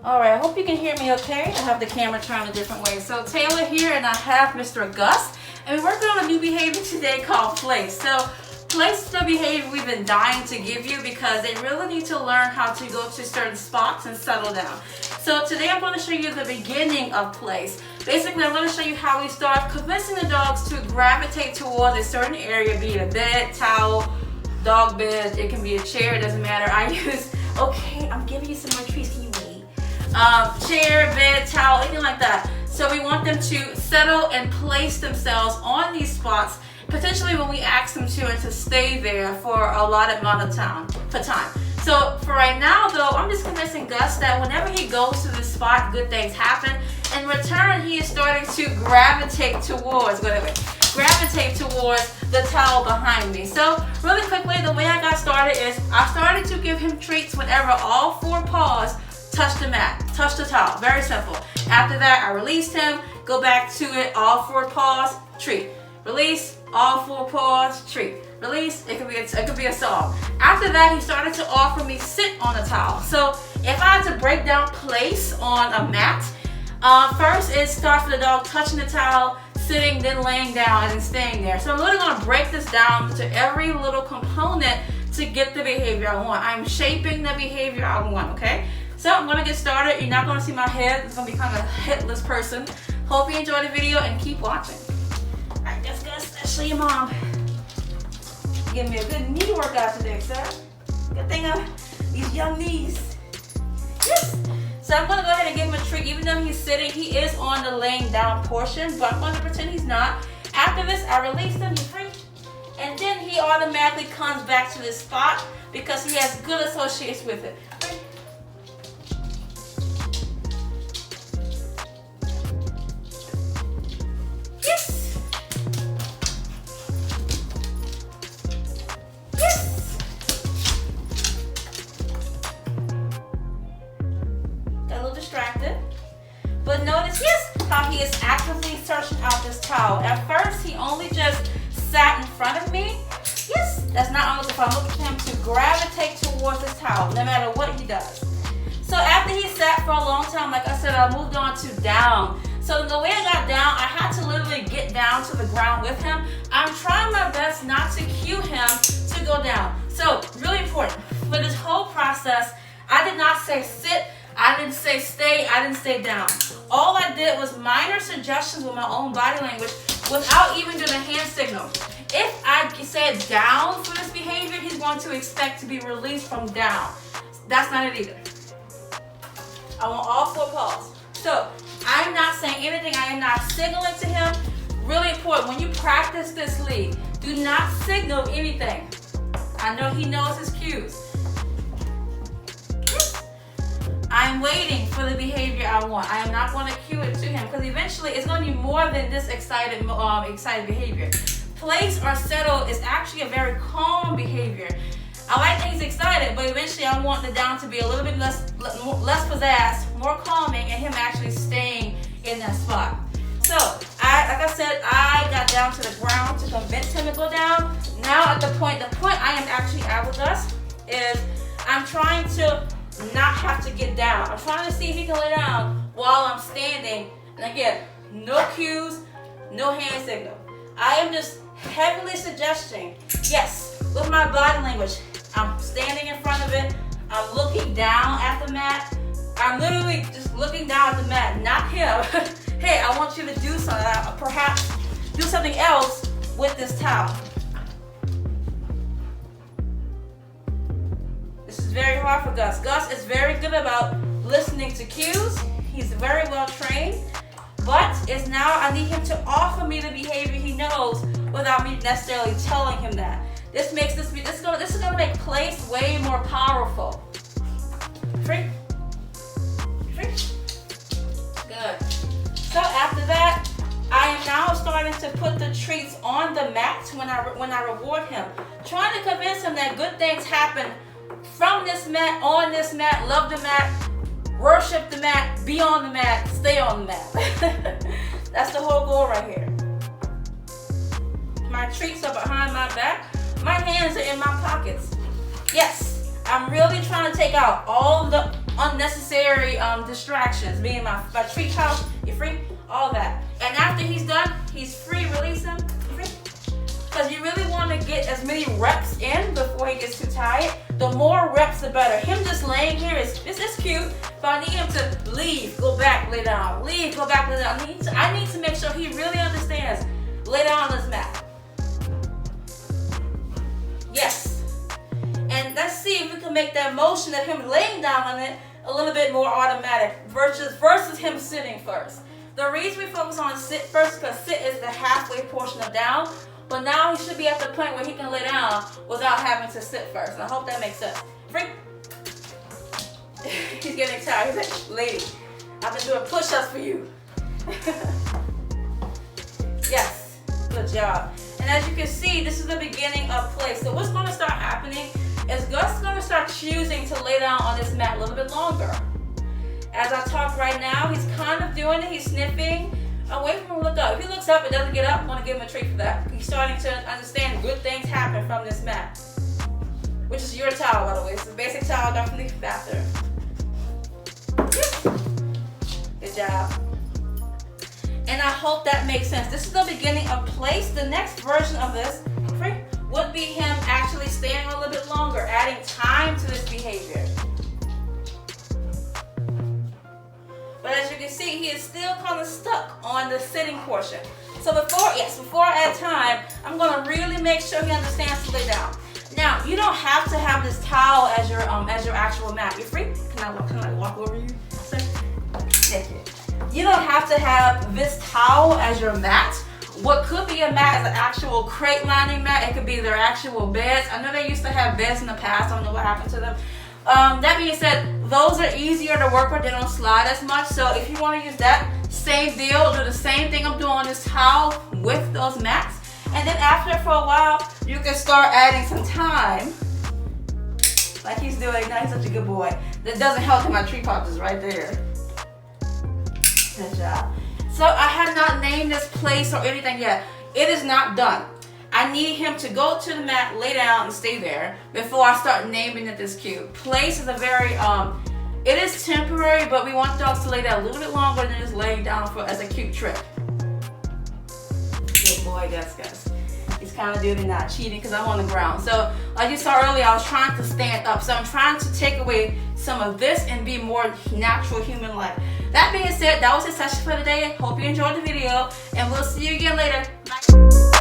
All right, I hope you can hear me okay. I have the camera turned a different way. So Taylor here, and I have Mr. Gus, and we're working on a new behavior today called place. So place is the behavior we've been dying to give you because they really need to learn how to go to certain spots and settle down. So today I'm going to show you the beginning of place. Basically, I'm going to show you how we start convincing the dogs to gravitate towards a certain area, be it a bed, towel, dog bed, it can be a chair, it doesn't matter. I use, okay, I'm giving you some more treats, can you wait? Chair, bed, towel, anything like that. So we want them to settle and place themselves on these spots, potentially when we ask them to, and to stay there for a lot amount of time. So for right now though, I'm just convincing Gus that whenever he goes to this spot, good things happen. In return, he is starting to gravitate towards the towel behind me. So really quickly, the way I got started is I started to give him treats whenever all 4 paws touch the mat, touch the towel. Very simple. After that, I released him, go back to it, all 4 paws, treat. Release, all 4 paws, treat. Release, it could be a song. After that, he started to offer me sit on the towel. So if I had to break down place on a mat, first it starts with the dog touching the towel, sitting, then laying down, and then staying there. So I'm really going to break this down to every little component to get the behavior I want. I'm shaping the behavior I want, okay? So I'm going to get started. You're not going to see my head. It's going to be kind of a headless person. Hope you enjoy the video and keep watching. All right, let's show your mom. Give me a good knee workout today, sir. Good thing of these young knees. Yes. So I'm going to go ahead and give him a treat. Even though he's sitting, he is on the laying down portion, but I'm going to pretend he's not. After this, I release him, he's free. And then he automatically comes back to this spot because he has good associates with it. Yes. Yes. Got a little distracted. But notice, yes, how he is actively searching out this towel. At first, he only just sat in front of me. Yes, that's not almost if I'm looking for him to gravitate towards this towel, no matter what he does. So after he sat for a long time, like I said, I moved on to down. So the way I got down, I had to literally get down to the ground with him. I'm trying my best not to cue him to go down. So really important, for this whole process, I did not say sit, I didn't say stay, I didn't stay down. All I did was minor suggestions with my own body language without even doing a hand signal. If I said down for this behavior, he's going to expect to be released from down. That's not it either. I want all 4 paws. So I'm not saying anything, I am not signaling to him. Really important, when you practice this lead, do not signal anything. I know he knows his cues. I'm waiting for the behavior I want. I am not going to cue it to him because eventually it's going to be more than this excited behavior. Place or settle is actually a very calm behavior. I like that he's excited, but eventually I want the down to be a little bit less pizzazz, more calming, and him actually staying in that spot. So, like I said, I got down to the ground to convince him to go down. Now at the point I am actually at with us is I'm trying to not have to get down. I'm trying to see if he can lay down while I'm standing. And again, no cues, no hand signal. I am just heavily suggesting, yes, with my body language. I'm standing in front of it. I'm looking down at the mat. I'm literally just looking down at the mat, not him. Hey, I want you to do something, perhaps do something else with this towel. This is very hard for Gus. Gus is very good about listening to cues. He's very well trained, but it's now I need him to offer me the behavior he knows without me necessarily telling him that. This is gonna make place way more powerful. Free. Good. So after that, I am now starting to put the treats on the mat when I reward him, trying to convince him that good things happen from this mat, on this mat, love the mat, worship the mat, be on the mat, stay on the mat. That's the whole goal right here. My treats are behind my back. My hands are in my pockets. Yes, I'm really trying to take out all the unnecessary distractions. Being my treat house, you're free, all that. And after he's done, he's free, release him, free. Because you really want to get as many reps in before he gets too tired. The more reps, the better. Him just laying here is cute, but I need him to leave, go back, lay down, leave, go back, lay down. I need to make sure he really understands. Lay down on this mat. Yes. And let's see if we can make that motion of him laying down on it a little bit more automatic versus him sitting first. The reason we focus on sit first because sit is the halfway portion of down. But now he should be at the point where he can lay down without having to sit first. And I hope that makes sense. Free. He's getting tired. He's like, lady, I've been doing push-ups for you. Yes, good job. And as you can see, this is the beginning of play. So what's going to start happening is Gus is going to start choosing to lay down on this mat a little bit longer. As I talk right now, he's kind of doing it. He's sniffing. I'm waiting for him to look up. If he looks up and doesn't get up, I'm going to give him a treat for that. He's starting to understand good things happen from this mat. Which is your towel, by the way. It's a basic towel done from the bathroom. Good job. And I hope that makes sense. This is the beginning of place. The next version of this would be him actually staying a little bit longer, adding time to this behavior. But as you can see, he is still kind of stuck on the sitting portion. So before I add time, I'm going to really make sure he understands to lay down. Now, you don't have to have this towel as your actual mat. You're free. Can I walk over you? You don't have to have this towel as your mat. What could be a mat is an actual crate lining mat. It could be their actual beds. I know they used to have beds in the past. I don't know what happened to them. That being said, those are easier to work with. They don't slide as much. So if you want to use that, same deal. Do the same thing I'm doing on this towel with those mats. And then after for a while, you can start adding some time. Like he's doing now. He's such a good boy. That doesn't help him. My tree pop is right there. Good job. So I have not named this place or anything yet. It is not done. I need him to go to the mat, lay down, and stay there before I start naming it this cute. Place is a very, it is temporary, but we want dogs to lay down a little bit longer than just laying down as a cute trick. Good boy, Gus. He's kind of doing that, cheating because I'm on the ground. So like you saw earlier, I was trying to stand up. So I'm trying to take away some of this and be more natural, human-like. That being said, that was the session for today. Hope you enjoyed the video, and we'll see you again later. Bye.